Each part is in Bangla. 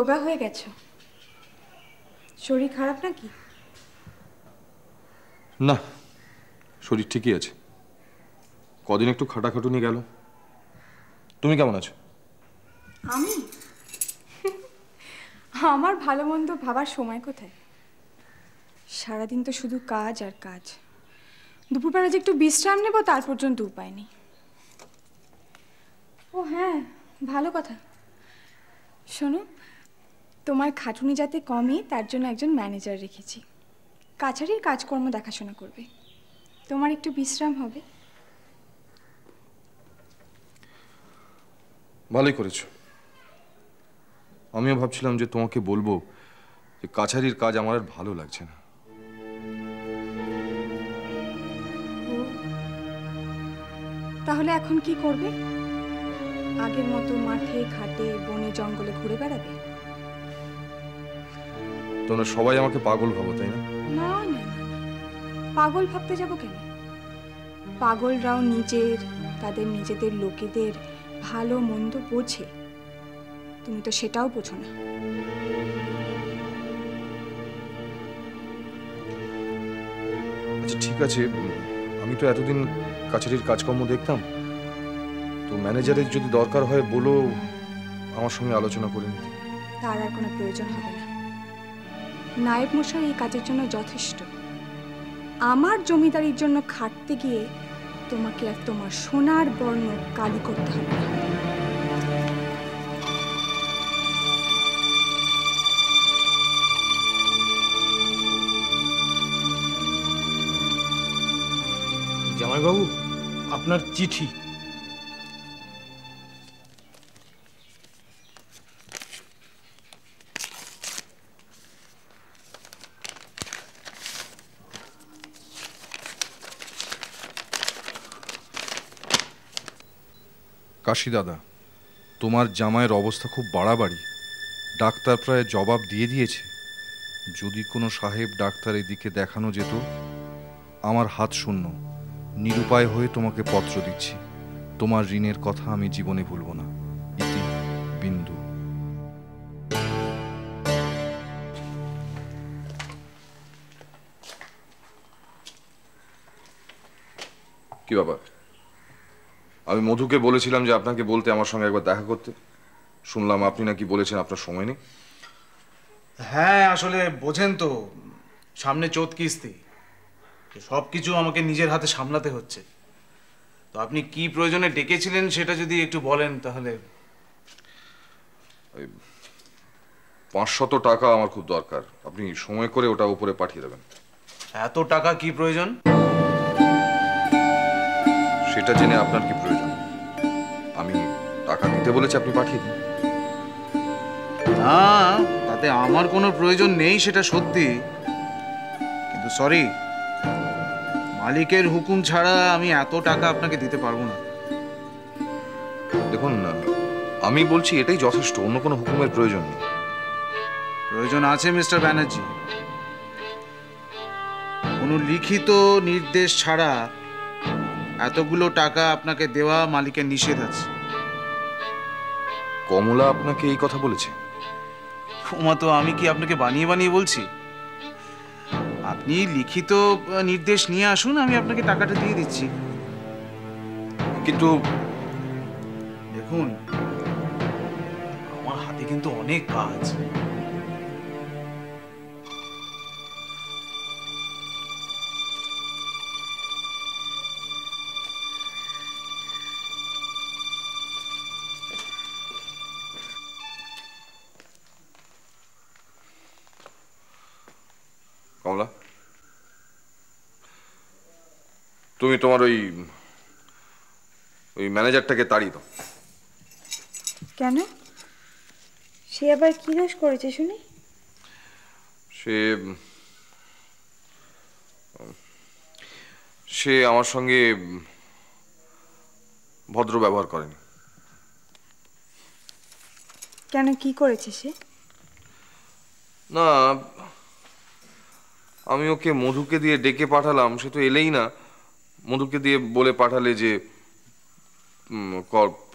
রোগা হয়ে গেছো, শরীর খারাপ নাকি? না, শরীর ঠিকই আছে। কদিন একটু খাটাখাটুনি গেল। তুমি কেমন আছো? আমি আমার ভালো মন্দ ভাবার সময় কোথায়? সারাদিন তো শুধু কাজ আর কাজ। দুপুরবেলা যে একটু বিশ্রাম নেব তার পর্যন্ত উপায় নেই। ও হ্যাঁ, ভালো কথা। শোনো, তোমার খাটুনি যাতে কমে তার জন্য একজন ম্যানেজার রেখেছি। কাছারির কাজকর্ম দেখাশোনা করবে, তোমার একটু বিশ্রাম হবে। ভালোই করেছো। আমিও ভাবছিলাম যে তোমাকে বলবো যে কাছারির কাজ আমার আর ভালো লাগছে না। তাহলে এখন কি করবে? আগের মতো মাঠে ঘাটে বনে জঙ্গলে ঘুরে বেড়াবে? তোমরা সবাই আমাকে পাগল ভাবো, তাই না? না না না, পাগল ভাবতে যাব কেন? পাগলরাও তাদের নিজেদের লোকেদের ভালো মন্দ বোঝে। তুমি তো সেটাও বোঝো না। আচ্ছা ঠিক আছে, আমি তো এতদিন কাছারির কাজকর্ম দেখতাম, তো ম্যানেজারের যদি দরকার হয় বলো, আমার সঙ্গে আলোচনা করে নিতে। তার আর কোনো প্রয়োজন হবে না। নায়েব মশাই এই কাজের জন্য যথেষ্ট। আমার জমিদারির জন্য খাটতে গিয়ে তোমাকে আর তোমার সোনার বর্ণ কালি করতে হবে না। জামাইবাবু, আপনার চিঠি। কাশি দাদা, তোমার জামাইয়ের অবস্থা খুব বাড়াবাড়ি। ডাক্তার প্রায় জবাব দিয়ে দিয়েছে। যদি কোনো সাহেব ডাক্তার এদিকে দেখানো যেত। আমার হাত শূন্য, নিরুপায় হয়ে তোমাকে পত্র দিচ্ছি। তোমার ঋণের কথা আমি জীবনে ভুলব না। ইতি বিন্দু। কি ব্যাপার? আমি মধুকে বলেছিলাম যে আপনাকে বলতে আমার সঙ্গে একবার দেখা করতে। শুনলাম আপনি নাকি বলেছেন আপনার সময় নেই। হ্যাঁ, আসলে বোঝেন তো, সামনে চোত কিস্তি, সব কিছু আমাকে নিজের হাতে সামলাতে হচ্ছে। তো আপনি কি প্রয়োজনে ডেকেছিলেন সেটা যদি একটু বলেন তাহলে। 500 টাকা আমার খুব দরকার, আপনি সময় করে ওটা উপরে পাঠিয়ে দেবেন। এত টাকা কি প্রয়োজন? সেটা জেনে আপনার কি প্রয়োজন? আমি টাকা দিতে বলেছি, আপনি পাঠিয়ে দিন। না, তাতে আমার কোনো প্রয়োজন নেই সেটা সত্যি, কিন্তু সরি, মালিকের হুকুম ছাড়া আমি এত টাকা আপনাকে দিতে পারবো না। দেখুন, আমি বলছি এটাই যথেষ্ট, অন্য কোনো হুকুমের প্রয়োজন নেই। প্রয়োজন আছে মিস্টার ব্যানার্জি। কোনো লিখিত নির্দেশ ছাড়া এতগুলো টাকা আপনাকে দেওয়া মালিকের নিষেধ আছে। কমলা আপনাকে এই কথা বলেছে? ওমা, তো আমি কি আপনাকে বানিয়ে বানিয়ে বলছি? আপনি লিখিত নির্দেশ নিয়ে আসুন, আমি আপনাকে টাকাটা দিয়ে দিচ্ছি। কিন্তু দেখুন, আমার হাতে কিন্তু অনেক কাজ। কমলা, তুমি তোমার ওই ম্যানেজারটাকে তাড়িয়ে দাও। কেন? সে আবার কি দোষ করেছে শুনি? সে আমার সঙ্গে ভদ্র ব্যবহার করেনি। কেন, কি করেছে সে? না, আমি ওকে মধুকে দিয়ে ডেকে পাঠালাম, সে তো এলেই না। মধুকে দিয়ে বলে পাঠালে যে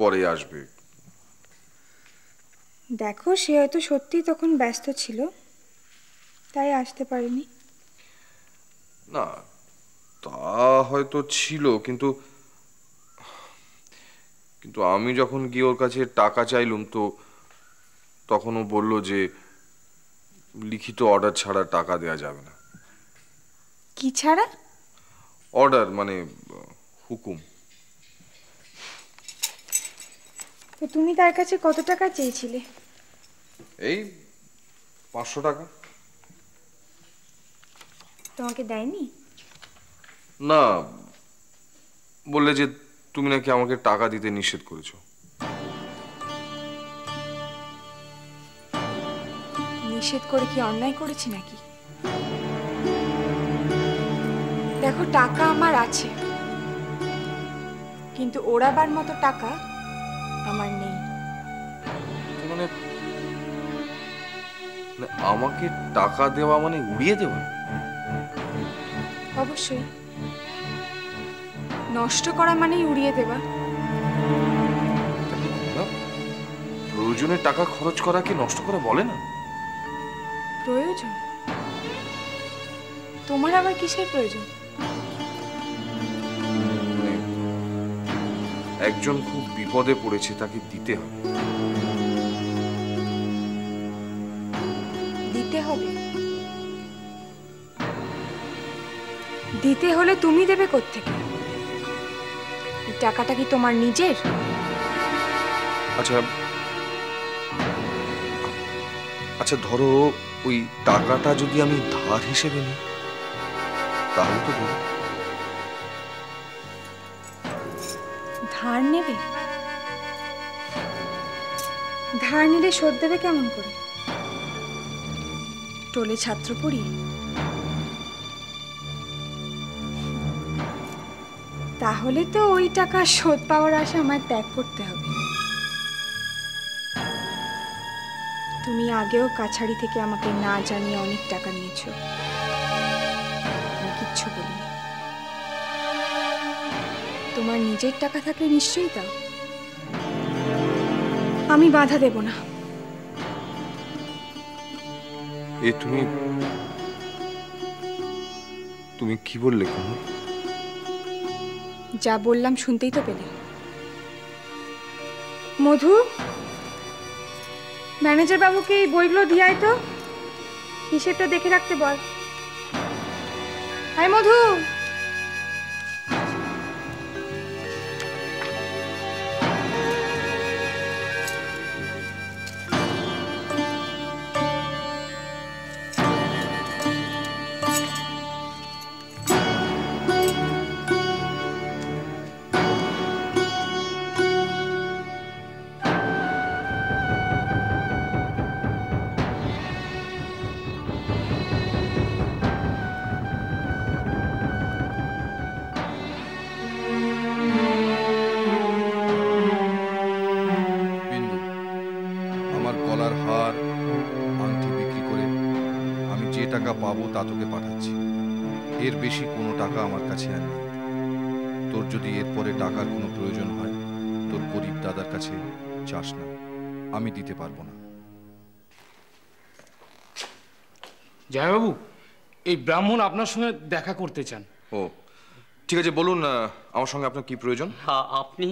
পরে আসবে। দেখো, সে হয়তো সত্যি তখন ব্যস্ত ছিল, তাই আসতে পারেনি। না, তা হয়তো ছিল, কিন্তু কিন্তু আমি যখন গিয়ে ওর কাছে টাকা চাইলুম তো তখন ও বলল যে লিখিত অর্ডার ছাড়া টাকা দেওয়া যাবে না। কি ছাড়া? অর্ডার মানে হুকুম। তো তুমি তার কাছে কত টাকা চেয়েছিলে? এই 500 টাকা। তোমাকে দেয়নি? না, বললে যে তুমি নাকি আমাকে টাকা দিতে নিষেধ করেছো। নিষেধ করে কি অন্যায় করেছি নাকি? দেখো, টাকা আমার আছে, কিন্তু ওড়াবার মতো টাকা আমার নেই। মানে আমাকে টাকা দেওয়া মানে উড়িয়ে দেওয়া? অবশ্যই। নষ্ট করা মানেই উড়িয়ে দেওয়া। প্রয়োজনে টাকা খরচ করা কি নষ্ট করা বলে না? প্রয়োজন? তোমার আবার কিসের প্রয়োজন? একজন খুব বিপদে পড়েছে, তাকে দিতে হবে। দিতে হবে? দিতে হলে তুমি দেবে কোত্থেকে? এই টাকাটা কি তোমার নিজের? আচ্ছা আচ্ছা, ধরো ওই টাকাটা যদি আমি ধার হিসেবে নিই তাহলে তো দেবো। ধার নেবে? ধার নিলে শোধ দেবে কেমন করে? টোলে ছাত্র পড়ি? তাহলে তো ওই টাকা শোধ পাওয়ার আশা আমায় ত্যাগ করতে হবে। তুমি আগেও কাছারি থেকে আমাকে না জানিয়ে অনেক টাকা নিয়েছো, আমি কিচ্ছু বলিনি। তোমার নিজের টাকা থাকলে নিশ্চয়ই দাও, আমি বাধা দেব না। এ তুমি তুমি কি বললে? কোন যা বললাম শুনতেই তো পেলে। মধু, ম্যানেজার বাবুকে এই বইগুলো দিয়ে আয় তো, হিসেবটা দেখে রাখতে বল। আয় মধু। বিন্দু, আমার গলার হার আংটি বিক্রি করে আমি যে টাকা পাবো তা তোকে পাঠাচ্ছি। এর বেশি কোনো টাকা আমার কাছে আর নেই। তোর যদি এরপরে টাকার কোনো প্রয়োজন হয় তোর গরিব দাদার কাছে চাস না, আমি দিতে পারবো না। জয়বাবু, এই ব্রাহ্মণ আপনার সঙ্গে দেখা করতে চান। ও ঠিক আছে, বলুন আমার সঙ্গে আপনার কি প্রয়োজন? আপনি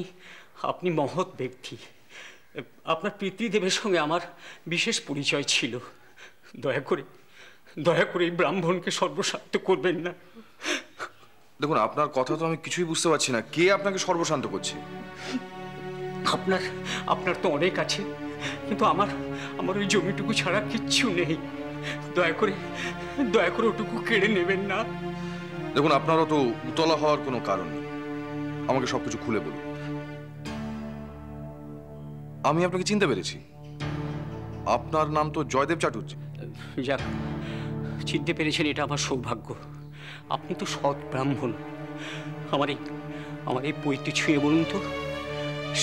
আপনি মহৎ ব্যক্তি। আপনার পিতৃদেবের সঙ্গে আমার বিশেষ পরিচয় ছিল। দয়া করে এই ব্রাহ্মণকে সর্বশান্ত করবেন না। দেখুন, আপনার কথা তো আমি কিছুই বুঝতে পারছি না। কে আপনাকে সর্বশান্ত করছে? আপনার তো অনেক আছে, কিন্তু আমার ওই জমিটুকু ছাড়া কিচ্ছু নেই। দয়া করে ওটুকু কেড়ে নেবেন না। দেখুন, আপনারও তো উতলা হওয়ার কোনো কারণ নেই। আমাকে সবকিছু খুলে বলুন। আমি আপনাকে চিনতে পেরেছি। আপনার নাম তো জয়দেব চাটুর্যে। যাক, চিনতে পেরেছেন, এটা আমার সৌভাগ্য। আপনি তো সৎ ব্রাহ্মণ। আমার এই বইটি ছুঁয়ে বলুন তো,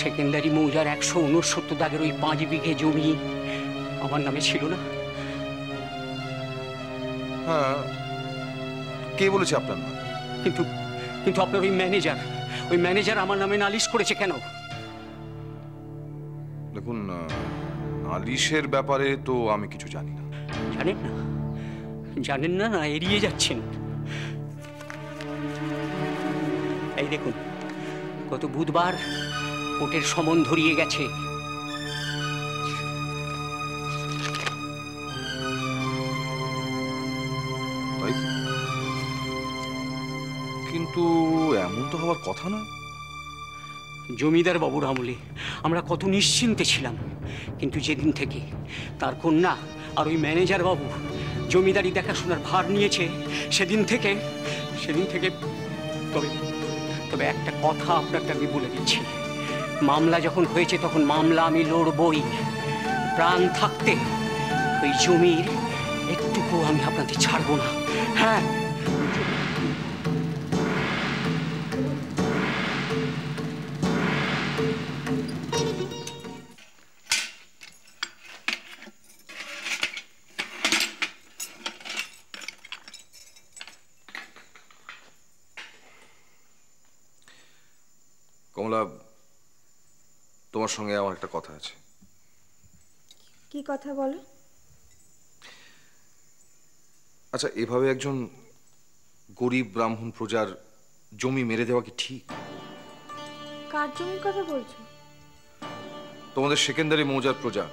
সেকেন্ডারি মৌজার 169 দাগের ওই 5 বিঘে জমি আমার নামে ছিল না? হ্যাঁ, কে বলেছে আপনার নাম? কিন্তু আপনার ওই ম্যানেজার আমার নামে নালিশ করেছে কেন? দেখুন, নালিশের ব্যাপারে তো আমি কিছু জানি না। জানেন না? জানেন না, না এড়িয়ে যাচ্ছেন। এই দেখুন, গত বুধবার কোর্টের সমন ধরিয়ে গেছে। তাই? কিন্তু এমন তো হওয়ার কথা নয়। জমিদার বাবুর আমলে আমরা কত নিশ্চিন্তে ছিলাম, কিন্তু যেদিন থেকে তার কন্যা আর ওই ম্যানেজার বাবু জমিদারি দেখাশোনার ভার নিয়েছে, সেদিন থেকে তবে তবে একটা কথা আপনাকে আমি বলে দিচ্ছি, মামলা যখন হয়েছে তখন মামলা আমি লড়বই। প্রাণ থাকতে ওই জমির একটুকু আমি আপনাদের ছাড়বো না। হ্যাঁ, কমলা, তোমার সঙ্গে আমার একটা কথা আছে। কি কথা বলো? আচ্ছা, এভাবে একজন গরিব ব্রাহ্মণ প্রজার জমি মেরে দেওয়া কি ঠিক? কার জমির কথা বলছো? তোমাদের সেকেন্দারি মৌজার প্রজা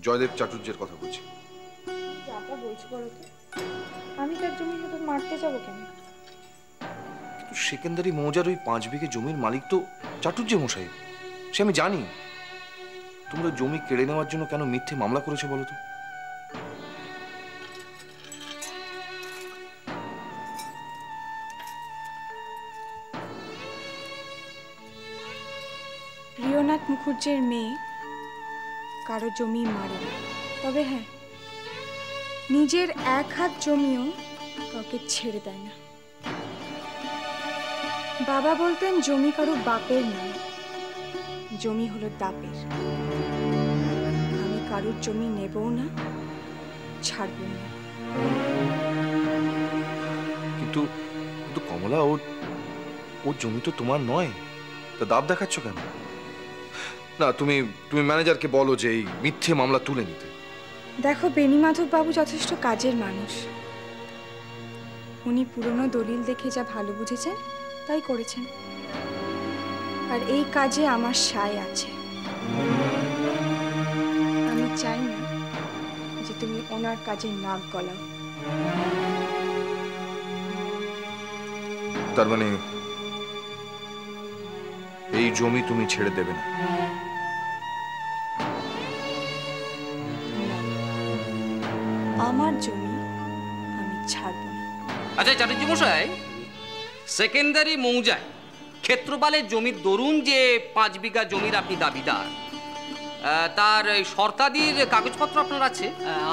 জয়দেব চাটুর্যের কথা বলছি। যাটা বলছো বলো তো, আমি তার জমি হয়তো মারতে যাবো কেন? কিন্তু সেকেন্দারি মৌজার ওই 5 বিঘে জমির মালিক তো চাটুর্য মশাই, সে আমি জানি। তোমরা জমি কেড়ে নেওয়ার জন্য কেন মিথ্যে মামলা করেছো বলো তো? প্রিয়নাথ মুখুজ্জের মেয়ে কারো জমি মারে না, তবে হ্যাঁ, নিজের 1 হাত জমিও কাউকে ছেড়ে দেয় না। বাবা বলতেন জমি কারো বাপের নয়, জমি হলো দাপের। আমি কারোর জমি নেবও না, ছাড়বো না। কিন্তু কমলা, ওর জমি তো তোমার নয়, তা দাব দেখাচ্ছ কেন? না, তুমি ম্যানেজারকে বলো যে এই মিথ্যে মামলা তুলে নিতে। দেখো, বেণীমাধব বাবু যথেষ্ট কাজের মানুষ। উনি পুরনো দলিল দেখে যা ভালো বুঝেছেন তাই করেছেন, আর এই কাজে আমার সায় আছে। আমি চাই না যে তুমি ওনার কাজে নাক গলাও। তার মানে এই জমি তুমি ছেড়ে দেবে না? আমার জমি আমি ছাড়ব না। আচ্ছা চাটুর্য মশাই, সেকেন্ডারি মৌজায় ক্ষেত্রপালের জমির দরুন যে 5 বিঘা জমির আপনি দাবিদার, তার শর্তাদির কাগজপত্র আপনার আছে?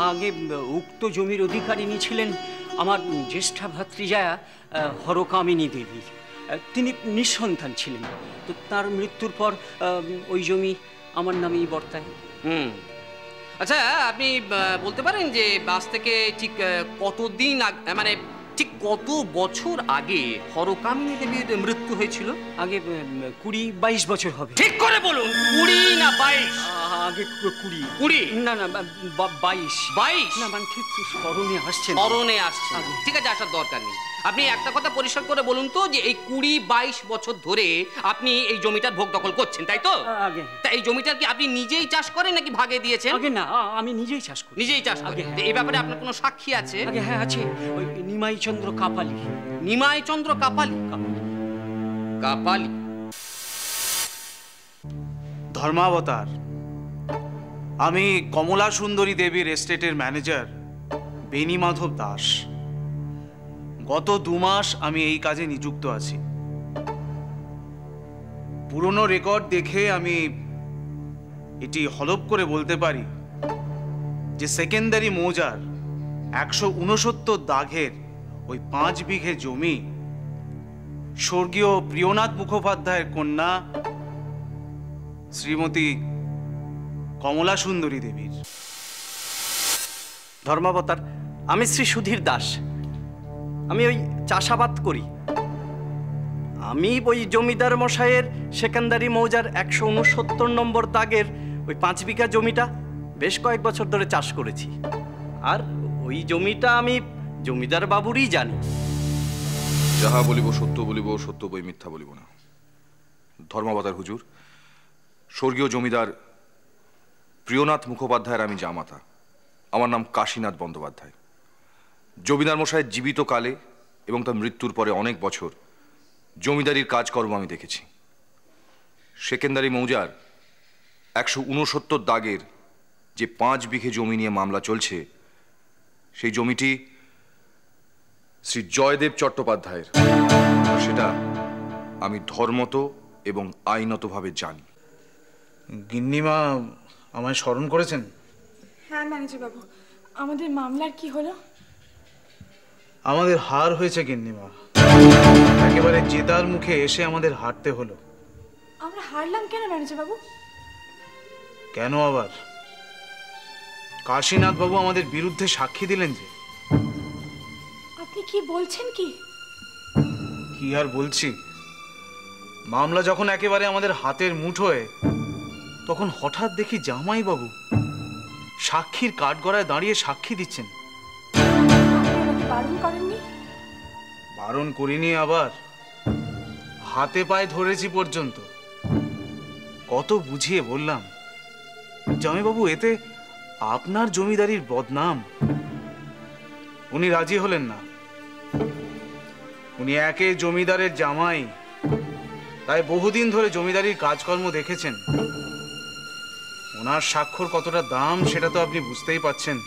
আগে উক্ত জমির অধিকারিণী ছিলেন আমার জ্যেষ্ঠা ভাতৃজা হরকামিনী দেবী। তিনি নিঃসন্তান ছিলেন, তো তার মৃত্যুর পর ওই জমি আমার নামেই বর্তায়। আচ্ছা, আপনি বলতে পারেন যে আজ থেকে ঠিক কতদিন মানে ঠিক কত বছর আগে হরকামিনী দেবীর মৃত্যু হয়েছিল? আগে 20-22 বছর হবে। ঠিক করে বলুন, 20 না 22? আগে 20। না না, 22 না, মানে ঠিক স্মরণে আসছে। স্মরণে আসছে, ঠিক আছে, আসার দরকার নেই। আপনি একটা কথা পরিষ্কার করে বলুন তো, যে এই 20-22 বছর ধরে আপনি এই জমিটার ভোগ দখল করছেন, তাই তো? আগে। তা এই জমিটার কি আপনি নিজেই চাষ করেন নাকি ভাগে দিয়েছেন? আগে না, আমি নিজেই চাষ করি। নিজেই চাষ করেন? এই ব্যাপারে আপনার কোনো সাক্ষী আছে? আগে হ্যাঁ আছে, ওই নিমাইচন্দ্র কাপালি। নিমাইচন্দ্র কাপালি? কাপালি ধর্মাবতার, আমি কমলা সুন্দরী দেবীর এস্টেটের ম্যানেজার বেণীমাধব দাস। গত 2 মাস আমি এই কাজে নিযুক্ত আছি। পুরনো রেকর্ড দেখে আমি এটি হলফ করে বলতে পারি যে সেকেন্ডারি মৌজার 169 দাগের ওই 5 বিঘে জমি স্বর্গীয় প্রিয়নাথ মুখোপাধ্যায়ের কন্যা শ্রীমতী কমলা সুন্দরী দেবীর। ধর্মাবতার, আমি শ্রী সুধীর দাস। আমি ওই চাষাবাদ করি। আমি ওই জমিদার মশাইয়ের সেকেন্দারি মৌজার 169 নম্বর দাগের ওই 5 বিঘা জমিটা বেশ কয়েক বছর ধরে চাষ করেছি। আর ওই জমিটা আমি জমিদার বাবুরই জানি। যাহা বলিব সত্য বলিব, সত্য বই মিথ্যা বলিব না। ধর্মাবতার হুজুর, স্বর্গীয় জমিদার প্রিয়নাথ মুখোপাধ্যায়ের আমি জামাতা। আমার নাম কাশীনাথ বন্দ্যোপাধ্যায়। জমিদার মশাইয়ের জীবিত কালে এবং তার মৃত্যুর পরে অনেক বছর জমিদারির কাজকর্ম আমি দেখেছি। সেকেন্দারি মৌজার 169 দাগের যে 5 বিঘে জমি নিয়ে মামলা চলছে, সেই জমিটি শ্রী জয়দেব চট্টোপাধ্যায়ের। সেটা আমি ধর্মত এবং আইনতভাবে জানি। গিন্নিমা আমায় স্মরণ করেছেন? হ্যাঁ ম্যানেজার বাবু, আমাদের মামলার কি হলো? আমাদের হার হয়েছে গিন্নিমা। একেবারে জেতার মুখে এসে আমাদের হারতে হলো। আমরা হারলাম কেন ম্যানেজার বাবু? কেন আবার? কাশীনাথ বাবু আমাদের বিরুদ্ধে সাক্ষী দিলেন যে। আপনি কি বলছেন? কি কি আর বলছি, মামলা যখন একেবারে আমাদের হাতের মুঠোয়, তখন হঠাৎ দেখি জামাই বাবু সাক্ষীর কাঠগড়ায় দাঁড়িয়ে সাক্ষী দিচ্ছেন। বারণ করেননি? বারণ করিনি আবার, হাতে পায়ে ধরেছি পর্যন্ত। কত বুঝিয়ে বললাম, জামাইবাবু এতে আপনার জমিদারির বদনাম। উনি রাজি হলেন না। উনি একে জমিদারের জামাই, তাই বহুদিন ধরে জমিদারির কাজকর্ম দেখেছেন। ওনার স্বাক্ষর কতটা দাম সেটা তো আপনি বুঝতেই পাচ্ছেন।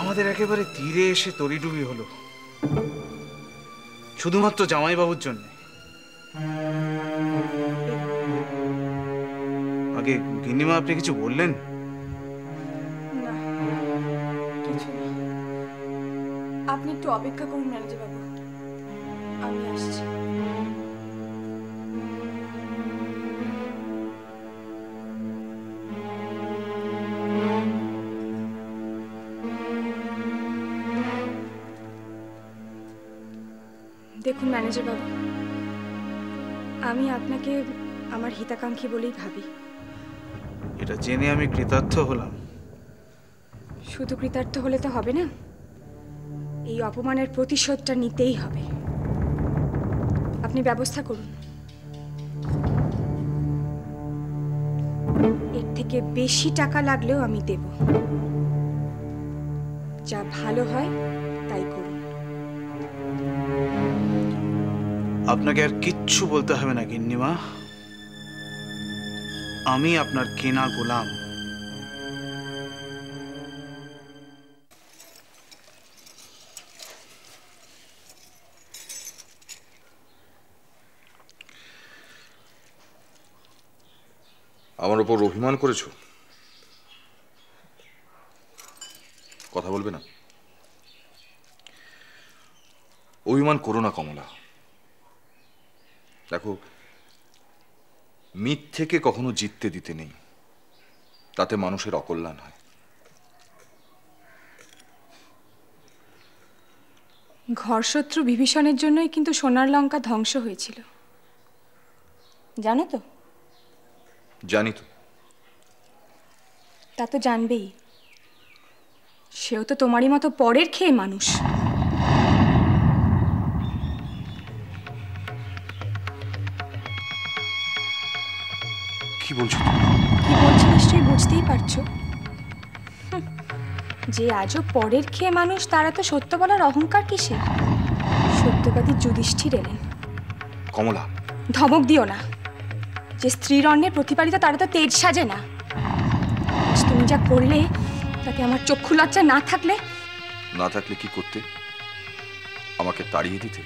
আমাদের একেবারে তীরে এসে তড়িডুবি হলো, শুধুমাত্র জামাইবাবুর জন্য। আগে গিন্নিমা, আপনি কিছু বললেন? না, কিছু না। আপনি একটু অপেক্ষা করুন ম্যানেজার বাবু, আমি আসছি। দেখুন ম্যানেজার বাবু, আমি আপনাকে আমার হিতাকাঙ্ক্ষী বলেই ভাবি। এটা জেনে আমি কৃতার্থ হলাম। শুধু কৃতার্থ হলে তো হবে না, এই অপমানের প্রতিশোধটা নিতেই হবে। আপনি ব্যবস্থা করুন। এর থেকে বেশি টাকা লাগলেও আমি দেব। যা ভালো হয় তাই করুন। আপনাকে আর কিচ্ছু বলতে হবে না গিন্নিমা, আমি আপনার কেনা গোলাম। আমার ওপর অভিমান করেছো? কথা বলবে না? অভিমান করো না কমলা। দেখো, মিথ্যেকে কখনো জিততে দিতে নেই, তাতে মানুষের অকল্যাণ হয়। ঘরশত্রু বিভীষণের জন্যই কিন্তু সোনার লঙ্কা ধ্বংস হয়েছিল, জানো তো? জানি তো। তা তো জানবেই, সেও তো তোমারই মতো পরের খেয়ে মানুষ। কি বলছো? কি বলছি নিশ্চয়ই বুঝতেই পারছো। যে আজও পরের খেয়ে মানুষ, তারা তো সত্য বলার অহংকার কিসের? সত্যবাদী যুধিষ্ঠির এলেন। কমলা, ধমক দিও না। যে স্ত্রীর অন্যের প্রতিপালিত, তারা তো তেজ সাজে না। তুমি যা করলে তাতে আমার চক্ষু লজ্জা না থাকলে কি করতে? আমাকে তাড়িয়ে দিতে?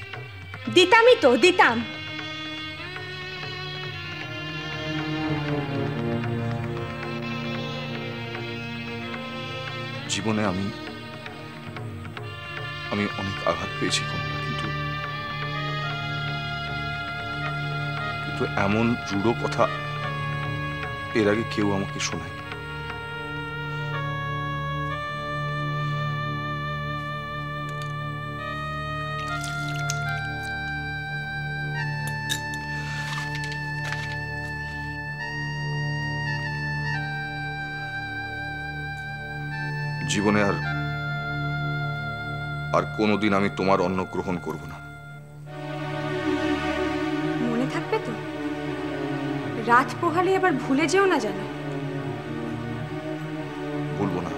দিতামই তো, দিতাম। জীবনে আমি অনেক আঘাত পেয়েছি কমলা, কিন্তু এমন রূঢ় কথা এর আগে কেউ আমাকে শোনায়। জীবনে আর কোনোদিন আমি তোমার অন্ন গ্রহণ করব না। মনে থাকবে তো? রাত পোহালে আবার ভুলে যেও না যেন। ভুলবো না,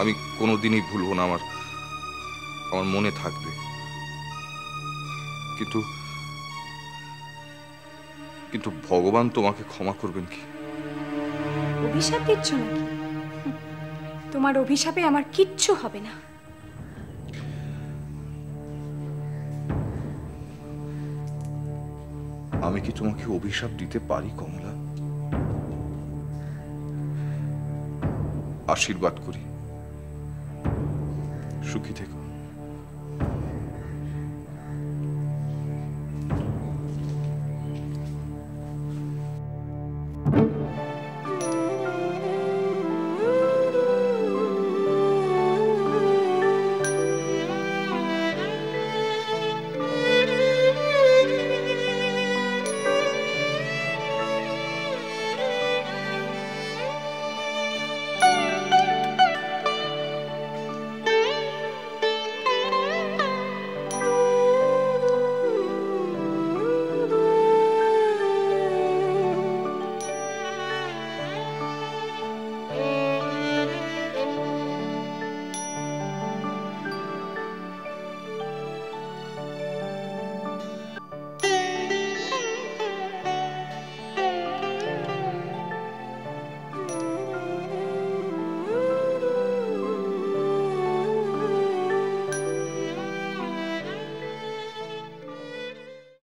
আমি কোনোদিনই ভুলবো না। আমার মনে থাকবে। কিন্তু কিন্তু ভগবান তোমাকে ক্ষমা করবেন কি? অভিশাপ দিচ্ছ নাকি? তোমার অভিশাপে আমার কিচ্ছু হবে না। আমি কি তোমাকে অভিশাপ দিতে পারি কমলা? আশীর্বাদ করি, সুখী থেকো।